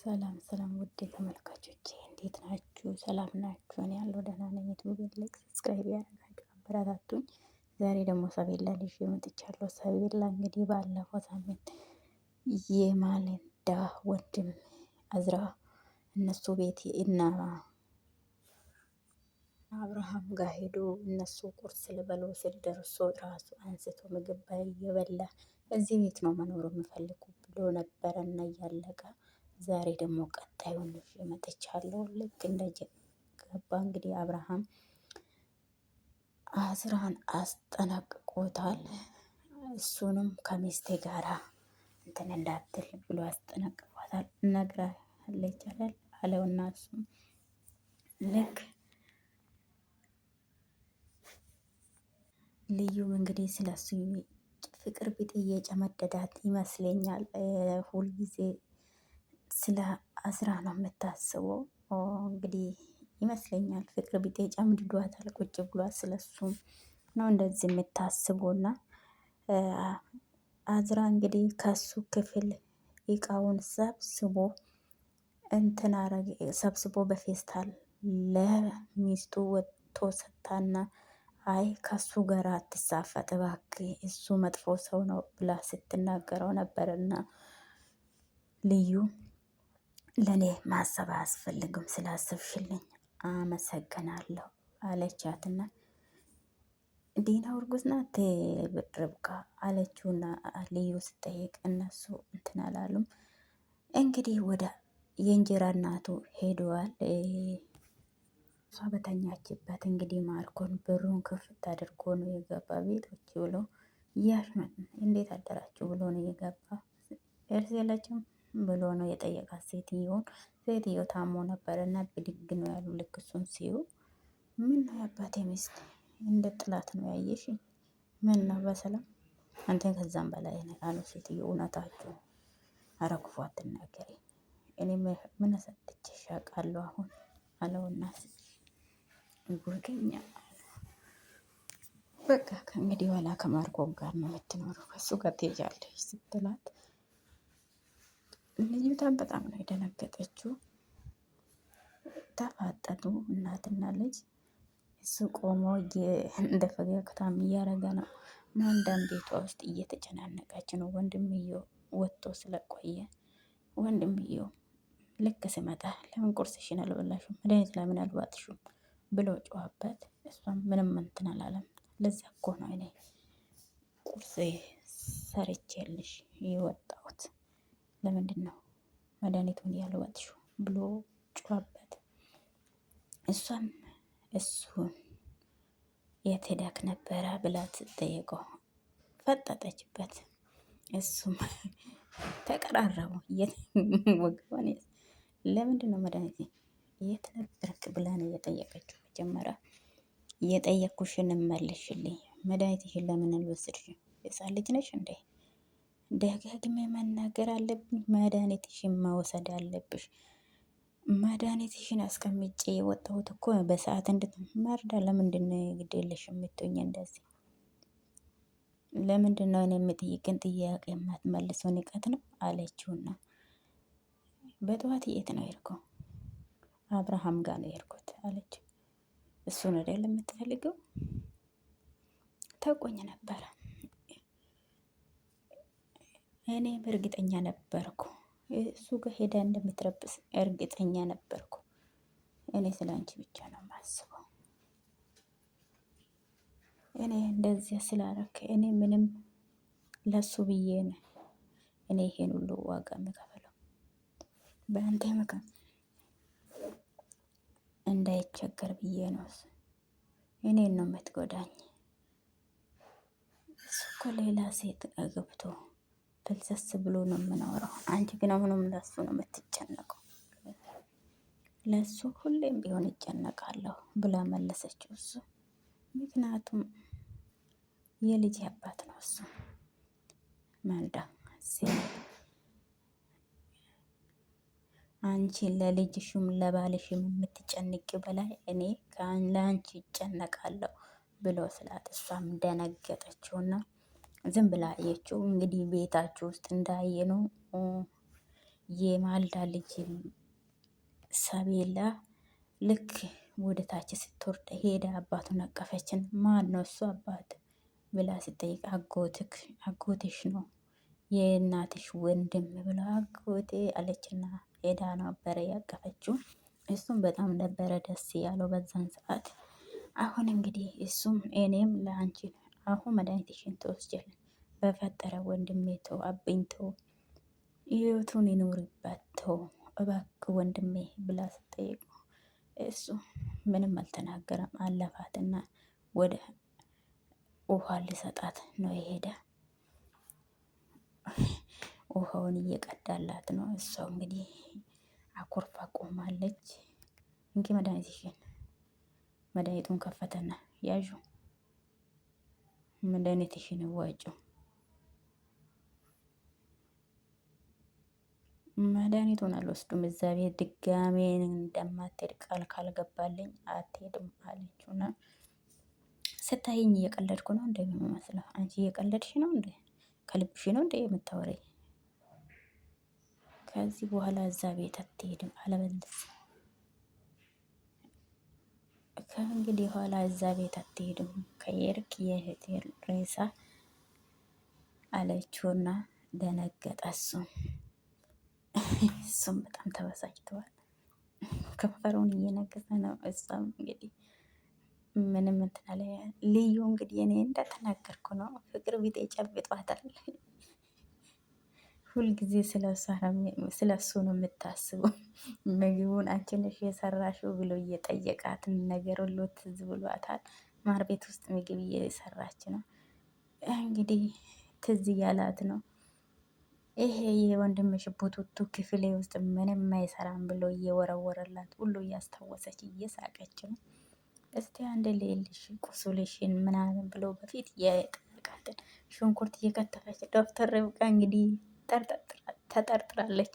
ሰላም ሰላም ውድ ተመልካቾቼ እንዴት ናችሁ? ሰላም ናችሁ? እኔ ያለው ደህና ነኝ። ዩቲዩብ ላይክ ሰብስክራይብ ያደረጋችሁ አበረታቱኝ። ዛሬ ደግሞ ሰቤላ ይዤ መጥቻለሁ። ሰቤላ እንግዲህ ባለፈው ሳምንት የማለዳ ወንድም አዝራ እነሱ ቤት እና አብርሃም ጋር ሄዶ እነሱ ቁርስ ልበሉ ስል ደርሶ ራሱ አንስቶ ምግብ እየበላ እዚህ ቤት ነው መኖር የምፈልጉ ብሎ ነበረና እያለቀ ዛሬ ደግሞ ቀጣዩን ይዤ መጥቻለሁ። ልክ እንደገባ እንግዲህ አብርሃም አዝራን አስጠነቅቆታል። እሱንም ከሚስቴ ጋራ እንትን እንዳትል ብሎ አስጠነቅቋታል። ነግራለች አይደል አለውና እሱም ልክ ልዩም እንግዲህ ስለሱ ፍቅር ቢጤ እየጨመደዳት ይመስለኛል። ሁልጊዜ ስለ አዝራ ነው የምታስበው እንግዲህ ይመስለኛል። ፍቅር ቢጤ ጨምድዷታል። ቁጭ ብሏት ስለሱም ነው እንደዚህ የምታስበውና አዝራ እንግዲህ ከሱ ክፍል እቃውን ሰብስቦ እንትን አረገ። ሰብስቦ በፌስታል ለሚስቱ ወጥቶ ሰታና አይ ከሱ ጋር አትሳፈጥ እባክህ እሱ መጥፎ ሰው ነው ብላ ስትናገረው ነበርና ልዩ ለኔ ማሰብ አያስፈልግም ስላሰብሽልኝ አመሰግናለሁ አለቻትና ዲና እርጉዝ ናት ርብቃ አለችውና ልዩ ስጠይቅ እነሱ እንትን አላሉም። እንግዲህ ወደ የእንጀራ እናቱ ሄደዋል። እሷ በተኛችበት እንግዲህ ማርኮን ብሩን ክፍት አድርጎ ነው የገባ። ቤቶች ብሎ እያሽመት እንዴት አደራችሁ ብሎ ነው የገባ። እርስ የለችም ብሎ ነው የጠየቃት ሴትዮውን። ሴትዮ ታሞ ነበር እና ብድግ ነው ያሉ። ልክ እሱን ሲዩ ምን ነው የአባቴ ሚስት እንደ ጥላት ነው ያየሽ? ምን ነው በሰላም አንተ ከዛም በላይ ነህ አሉ ሴትዮ። እውነታችሁ ኧረ ክፉ አትናገሪ እኔ ምን ሰጥቼሽ አውቃለሁ አሁን አለውና ጉርገኛ በቃ ከእንግዲህ በኋላ ከማርኮም ጋር ነው የምትኖረው ከሱ ጋር ትሄጃለሽ ስትላት ልጅቷን በጣም ነው የደነገጠችው። ተፋጠጡ እናትና ልጅ። እሱ ቆሞ እንደ ፈገግታም እያረገ ነው። ማንዳም ቤቷ ውስጥ እየተጨናነቀች ነው። ወንድምየው ወጥቶ ስለቆየ ወንድምየው ልክ ስመጣ ለምን ቁርስሽን አልበላሽም? መድኃኒት ለምን አልዋጥሽም? ብሎ ጮኸበት። እሷም ምንም እንትን አላለም። ለዚያ እኮ ነው እኔ ቁርስ ሰርቼልሽ የወጣሁት ለምንድን ነው መድኃኒቱን ያልዋጥሽው? ብሎ ጮኸበት። እሷም እሱን የት ሄደክ ነበረ ብላ ስትጠይቀው ፈጠጠችበት። እሱም ተቀራረቡ። ወገቧን ለምንድን ነው መድኃኒት የት ነበርክ ብላ ነው የጠየቀችው። መጀመሪያ የጠየኩሽን መልሽልኝ፣ መድኃኒትሽን ለምን አልወሰድሽም? ሕፃን ልጅ ነሽ እንዴ? ደጋግሜ መናገር አለብኝ? መድኃኒትሽን መውሰድ አለብሽ። መድኃኒትሽን አስቀምጬ የወጣሁት እኮ በሰዓት እንድትመርዳ። ለምንድን ነው ግድ የለሽ የምትሆኝ እንደዚህ? ለምንድን ነው እኔ የምጠይቅን ጥያቄ የማትመልሰው? ንቀት ነው አለችውና በጠዋት የት ነው የሄድከው? አብርሃም ጋር ነው የሄድኩት አለች። እሱን አይደል የምትፈልገው? ታውቆኝ ነበረ። እኔ እርግጠኛ ነበርኩ እሱ ጋር ሄዳ እንደምትረብስ እርግጠኛ ነበርኩ። እኔ ስለ አንቺ ብቻ ነው የማስበው። እኔ እንደዚያ ስላረክ እኔ ምንም ለሱ ብዬ ነው እኔ ይሄን ሁሉ ዋጋ የምከፍለው በአንተ ምክንያት እንዳይቸገር ብዬ ነው። እኔን ነው የምትጎዳኝ። እሱ እኮ ሌላ ሴት ገብቶ ፍልሰስ ብሎ ነው የምኖረው። አንቺ ግን አሁንም ለሱ ነው የምትጨነቀው። ለሱ ሁሌም ቢሆን ይጨነቃለሁ ብላ መለሰችው። እሱ ምክንያቱም የልጅ አባት ነው እሱ ማልዳ አንቺ ለልጅሽም ለባልሽም የምትጨንቂው በላይ እኔ ለአንቺ ይጨነቃለሁ ብሎ ስላት እሷም ደነገጠችውና ዝም ብላ አየችው። እንግዲህ ቤታችሁ ውስጥ እንዳየነው የማልዳ ልጅ ሰቤላ ልክ ወደ ታች ስትወርድ ሄዳ አባቱን አቀፈችን። ማን ነው እሱ አባት ብላ ስጠይቅ አጎትሽ ነው የእናትሽ ወንድም ብላ አጎቴ አለችና ሄዳ ነበረ ያቀፈችው። እሱም በጣም ነበረ ደስ ያለው በዛን ሰዓት። አሁን እንግዲህ እሱም እኔም ለአንቺ አሁን መድኃኒትሽን ትወስጃለሽ፣ በፈጠረ ወንድሜ ተው፣ አብኝ ተው፣ ህይወቱን ይኖርበት ተው እባክህ ወንድሜ ብላ ስጠይቅ እሱ ምንም አልተናገረም። አለፋትና ወደ ውሃ ሊሰጣት ነው የሄደ። ውሃውን እየቀዳላት ነው። እሷ እንግዲህ አኩርፋ ቆማለች። እንኪ መድኃኒትሽን፣ መድኃኒቱን ከፈተና ያዡ፣ መድኃኒትሽን ዋጭው፣ መድኃኒቱን አልወስዱም እዛ ቤት ድጋሜ እንደማትሄድ ቃል ካልገባልኝ አትሄድም አለችውና ስታይኝ እየቀለድኩ ነው እንደሚመስለው። አንቺ እየቀለድሽ ነው እንዴ? ከልብሽ ነው እንዴ የምታወሪኝ? ከዚህ በኋላ እዛ ቤት አትሄድም አለበለዚያ ከእንግዲህ በኋላ እዛ ቤት አትሄድም ከሄድክ የእህቴ ሬሳ አለችውና ደነገጠ። እሱም በጣም ተበሳጭተዋል። ከንፈሩን እየነገሰ ነው። እሷም እንግዲህ ምንም እንትን አለ። ልዩ እንግዲህ እኔ እንደተናገርኩ ነው፣ ፍቅር ቢጤ ጨብጧታል። ሁልጊዜ ስለ እሱ ነው የምታስበው። ምግቡን አንቺ ነሽ የሰራሽው ብሎ እየጠየቃትን ነገር ሁሉ ትዝ ብሏታል። ማር ቤት ውስጥ ምግብ እየሰራች ነው እንግዲህ ትዝ እያላት ነው። ይሄ የወንድምሽ ቡቱቱ ክፍሌ ውስጥ ምንም አይሰራም ብሎ እየወረወረላት ሁሉ እያስታወሰች እየሳቀች ነው። እስቲ አንድ ሌልሽ ቁስልሽን ምናምን ብሎ በፊት የጠቃትን ሽንኩርት እየከተፈች ዶክተር ርብቃ እንግዲህ ተጠርጥራለች።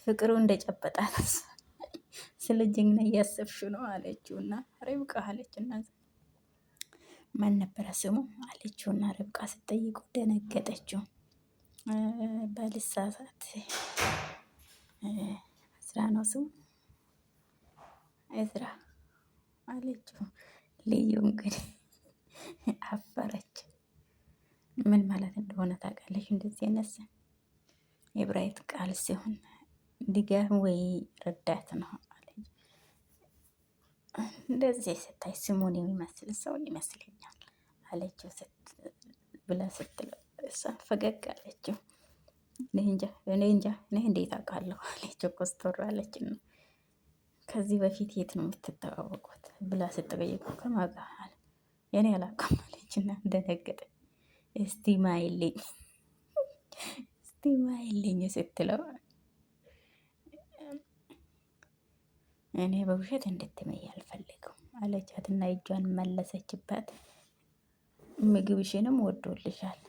ፍቅሩ እንደጨበጣት ስለ ጀግና እያሰብሽ ነው አለችው እና ርብቃ አለችና ማን ነበረ ስሙ አለችውና ርብቃ ስትጠይቁ ደነገጠችው። ባልሳሳት እዝራ ነው ስሙ፣ እዝራ አለችው። ልዩ እንግዲህ አፈረች። ምን ማለት እንደሆነ ታውቃለች? እንደዚህ አይነት የብራይት ቃል ሲሆን ድጋፍ ወይ ረዳት ነው አለች። እንደዚህ ስታይ ስሙን የሚመስል ሰው ይመስለኛል አለችው ብላ ስትለው እሷ ፈገግ አለችው። እኔ እንጃ እኔ እንዴት አውቃለሁ አለችው። ኮስቶር አለች ነው። ከዚህ በፊት የት ነው የምትተዋወቁት ብላ ስትጠይቀው ከማን ጋር አለ። የኔ አላውቅም አለችና ደነገጠ። እስቲ ማይልኝ ስትለው እኔ በውሸት እንድትመይ አልፈልግም አለቻትና እጇን መለሰችበት። ምግብሽንም ወዶልሻል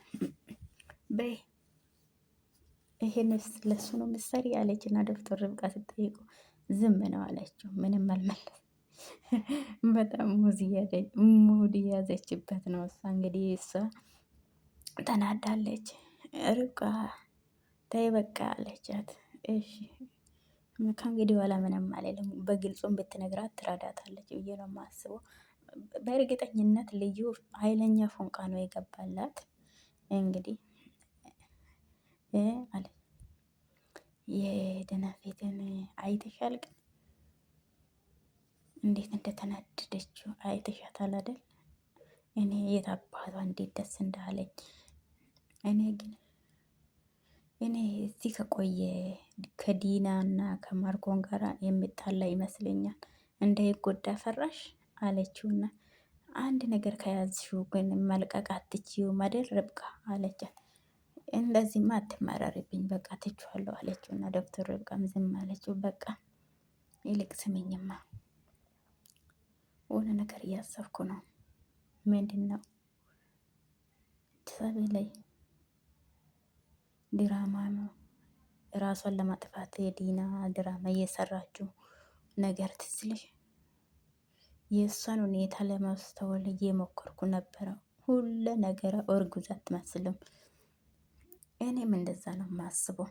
በይ ይሄንስ ለሱ ነው ምሳሌ አለችና ዶክተር ርብቃ ስትጠይቁ ዝም ነው አለችው። ምንም አልመለስ። በጣም ሙድ እያዘችበት ነው። እሷ እንግዲህ ተናዳለች። ርብቃ ተይ በቃ አለቻት። እሺ ከእንግዲህ በኋላ ምንም አልልም፣ በግልጹም ብትነግራት ትረዳታለች ብዬ ነው የማስበው። በእርግጠኝነት ልዩ ኃይለኛ ፎንቃ ነው የገባላት። እንግዲህ አለ የደናፊትን አይተሻል? ግን እንዴት እንደተናደደችው አይተሻታል አይደል? እኔ የት አባቷ እንዴት ደስ እንዳለኝ። እኔ እዚህ ከቆየ ከዲና እና ከማርኮን ጋር የሚጣላ ይመስለኛል። እንዳይጎዳ ፈራሽ አለችውና አንድ ነገር ከያዝሽው ግን መልቀቅ አትችይውም አይደል ርብቃ አለቻት። እንደዚህማ አትመረርብኝ በቃ ትችዋለሁ አለችውና ዶክተር ርብቃም ዝም አለችው። በቃ ይልቅ ስሚኝማ የሆነ ነገር እያሰብኩ ነው። ምንድን ነው? ሰቤ ላይ ድራማ ነው ራሷን ለማጥፋት የዲና ድራማ እየሰራችው ነገር ትስልሽ። የእሷን ሁኔታ ለማስተዋል እየሞከርኩ ነበረ። ሁሉ ነገር እርጉዝ አትመስልም። እኔም እንደዛ ነው የማስበው።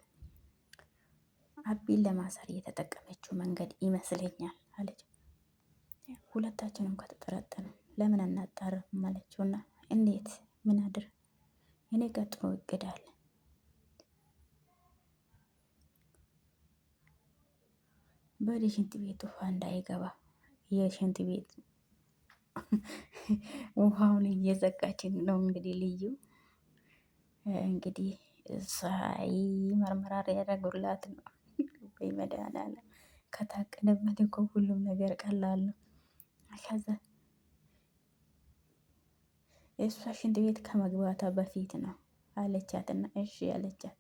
አቢን ለማሰር እየተጠቀመችው መንገድ ይመስለኛል አለች። ሁለታችንም ከተጠረጠኑ ለምን አናጣርም አለችውና እንዴት ምን አድር እኔ ጋር ጥሩ እቅድ አለ። ወደ ሽንት ቤት ውሃ እንዳይገባ የሽንት ቤት ውሃውን እየዘጋችን ነው እንግዲህ ልዩ እንግዲህ ሳይ መርመራር ያደረጉላት ነው። ወይ መድኃኒዓለም ከታቀደበት እኮ ሁሉም ነገር ቀላል ነው። ከዛ የእሷ ሽንት ቤት ከመግባቷ በፊት ነው አለቻትና እሺ አለቻት።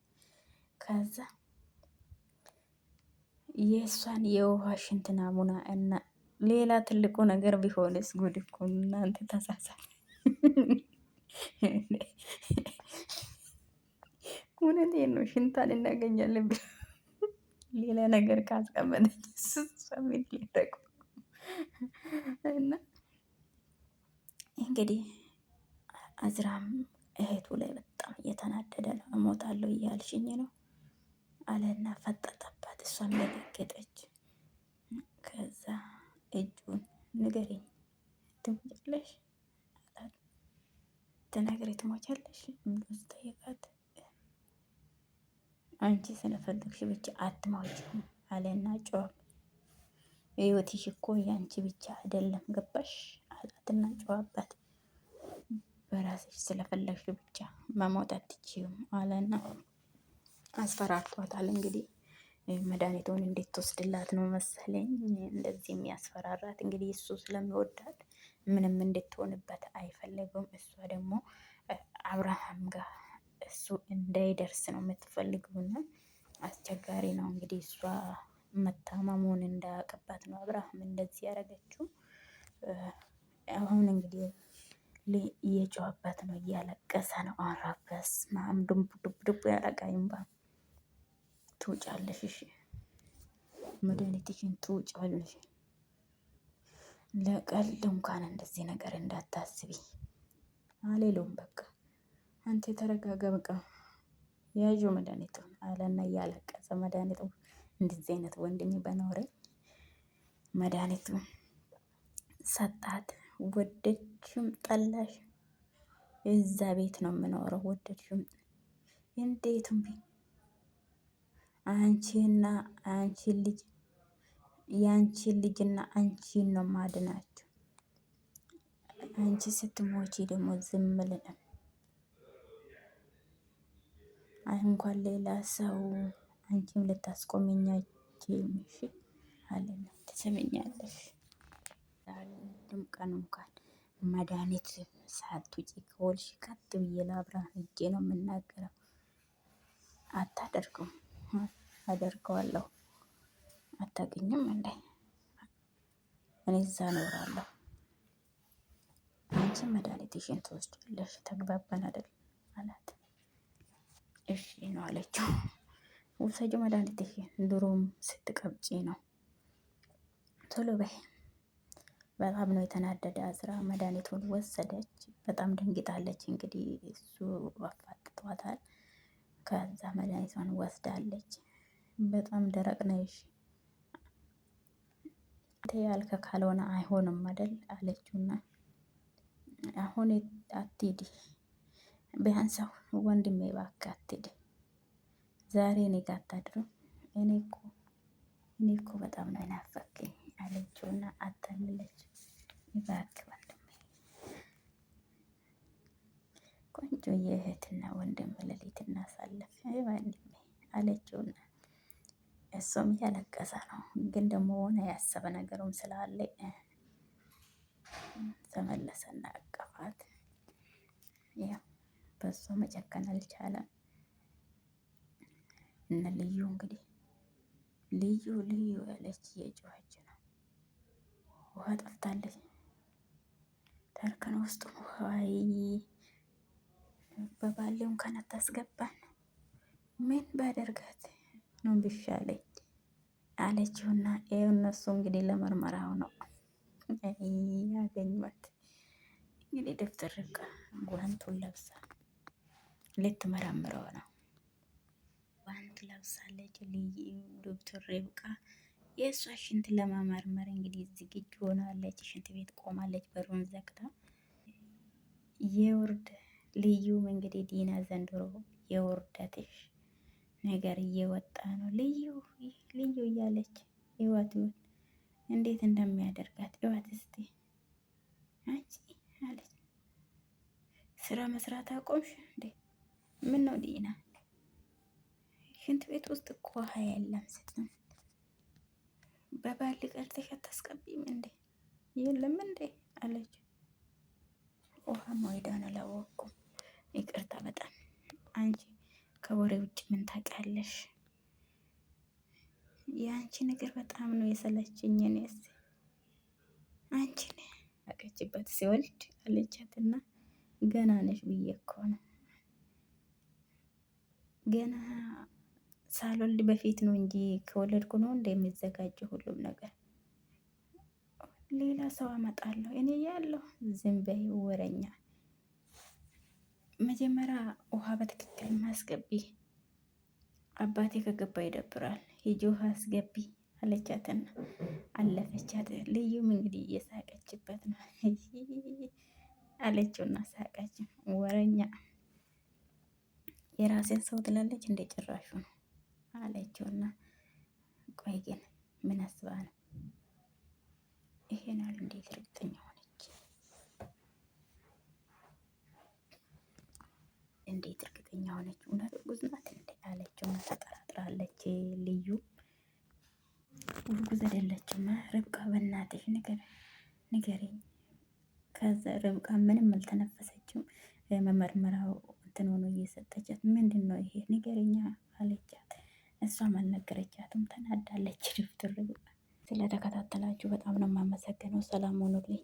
ከዛ የእሷን የውሃ ሽንት ናሙና እና ሌላ ትልቁ ነገር ቢሆንስ ጉድ እኮ እናንተ ተሳሳል። እውነቴን ነው ሽንቷን እናገኛለን ብሎ ሌላ ነገር ካስቀመጠች ሰሜት ሊደቁ እና እንግዲህ አዝራም እህቱ ላይ በጣም እየተናደደ ነው። እሞታለሁ እያልሽኝ ነው አለና ፈጠጠባት። እሷም ደነገጠች። ከዛ እጁን ንገሪኝ ትሞቻለሽ አላት። ትነግሪ ትሞቻለሽ ብሎ ስጠይቃት አንቺ ስለፈለግሽ ብቻ አትሞችም አለና ጮኸ። ህይወትሽ እኮ ያንቺ ብቻ አይደለም ገባሽ አላትና ጮኸባት። በራስሽ ስለፈለግሽ ብቻ መሞት አትችይም አለና አስፈራርቷታል። እንግዲህ መድኃኒቱን እንዴት ትወስድላት ነው መሰለኝ እንደዚህ የሚያስፈራራት። እንግዲህ እሱ ስለሚወዳት ምንም እንድትሆንበት አይፈልግም። እሷ ደግሞ አብርሃም ጋር እሱ እንዳይደርስ ነው የምትፈልገውና አስቸጋሪ ነው። እንግዲህ እሷ መታመሙን እንዳያውቅባት ነው አብርሃም እንደዚህ ያደረገችው። አሁን እንግዲህ እየጮኸበት ነው፣ እያለቀሰ ነው። ኧረ በስመ አብ ዱብ ዱብ ዱብ ያደርጋል እምባ። ትውጫለሽ፣ እሺ መድኃኒትሽን ትውጫለሽ። ለቀልድ እንኳን እንደዚህ ነገር እንዳታስቢ አልለውም። በቃ አንተ ተረጋጋ፣ በቃ ያዥው መድኃኒቱን አለና እያለቀሰ መድኃኒቱ እንደዚህ አይነት ወንድሜ በኖረኝ መድኃኒቱን ሰጣት። ወደድሽም ጠላሽ እዛ ቤት ነው የምኖረው። ወደድሽም እንዴትም አንቺና አንቺን ልጅ የአንቺን ልጅና አንቺን ነው ማድናችሁ። አንቺ ስትሞቺ ደግሞ ዝም ልንም እንኳን ሌላ ሰው አንቺም ልታስቆመኛችም እሺ አለና ትሰሚኛለሽ። አንድም ቀን እንኳን መድኃኒት ሳትውጪ ከወልሽ ቀጥ ብዬ ለአብርሃም ሄጄ ነው የምናገረው። አታደርገውም፣ አደርገዋለሁ። አታገኝም እንዴ እኔ እዛ እኖራለሁ። አንቺም መድኃኒትሽን ትወስጃለሽ። ተግባባን አይደል አላት። እሺ ነው አለችው። ውሰጂው መድኃኒትሽን ድሮም ስትቀብጪ ነው ቶሎ በይ። በጣም ነው የተናደደ አዝራ። መድኃኒቱን ወሰደች። በጣም ደንግጣለች። እንግዲህ እሱ አፋጥጧታል። ከዛ መድኃኒቷን ወስዳለች። በጣም ደረቅ ነሽ አንተ ያልከ ካልሆነ አይሆንም አይደል አለችውና አሁን አትሂድ፣ ቢያንስ አሁን ወንድሜ እባክህ አትሂድ፣ ዛሬ እኔ ጋር አታድርም። እኔ እኮ በጣም ነው የናፈቀኝ አለችውና አታለለች። እባክህ ወንድሜ ቆንጆ የእህትና ወንድም ሌሊት እናሳለፍ ወንድሜ አለችውና እሱም እያለቀሰ ነው። ግን ደግሞ ሆነ ያሰበ ነገሩም ስላለ ተመለሰና አቀፋት። ያው በሷ መጨከን አልቻለም። እነ ልዩ እንግዲህ ልዩ ያለች እየጮኸች ነው። ውሃ ጠፍታለች። ተርከን ውስጥ ውሃይ በባሌው እንኳን አታስገባን። ምን ባደርጋት ነው ቢሻለኝ አለችውና ይኸው እነሱ እንግዲህ ለመርመራው ነው ያገኟት። እንግዲህ ደብተር ጓንቱን ለብሳ ልትመረምረው ነው። ጓንት ለብሳለች። ዶክተር ሬብቃ የእሷ ሽንት ለመመርመር እንግዲህ ዝግጁ ሆናለች። ሽንት ቤት ቆማለች በሩን ዘግታ። የውርድ ልዩም እንግዲህ ዲና ዘንድሮ የውርደትሽ ነገር እየወጣ ነው። ልዩ እያለች ህይወት እንዴት እንደሚያደርጋት ህይወት እስቲ አንቺ አለች። ስራ መስራት አቆምሽ እንዴ? ምን ነው ዲና? ሽንት ቤት ውስጥ እኮ ውሃ የለም ስትል በባል ቀርተሽ አታስቀቢም እንዴ? የለም እንዴ አለች። ውሃ ማይዳን አላወቅኩም፣ ይቅርታ በጣም አንቺ ከወሬ ውጭ ምን ታውቂያለሽ? የአንቺ ነገር በጣም ነው የሰለችኝ። እኔስ አንቺን ያቀችበት ሲወልድ አለቻትና ገና ነሽ ብዬ እኮ ነው። ገና ሳልወልድ በፊት ነው እንጂ ከወለድኩ ነው እንደሚዘጋጀው ሁሉም ነገር። ሌላ ሰው አመጣለሁ እኔ ያለሁ። ዝም በይ ወረኛ። መጀመሪያ ውሃ በትክክል ማስገቢ። አባቴ ከገባ ይደብራል። ሂጂ ውሃ አስገቢ አለቻትና አለፈቻት። ልዩም እንግዲህ እየሳቀችበት ነው አለችውና ሳቀች። ወረኛ የራሴን ሰው ትላለች እንደ ጭራሹ ነው አለችውና፣ ቆይ ግን ምን አስባ ነው ይሄን አሉ? እንዴት እርግጠኛ ሆነች? እንዴት እርግጠኛ ሆነች? እውነት እርጉዝ ናት እንዴ አለችውና ተጠራጥራለች። ልዩ እርጉዝ አይደለችም። ርብቃ በእናትሽ ንገሪኝ። ከዛ ርብቃ ምንም አልተነፈሰችም። መመርመራው እንትን ሆኖ እየሰጠቻት ምንድን ነው ይሄ ንገሪኛ አለቻት። እሷም አልነገረቻትም፣ ተናዳለች። ዶክተር ርብቃ ስለተከታተላችሁ በጣም ነው የማመሰግነው። ሰላም ሆኑልኝ።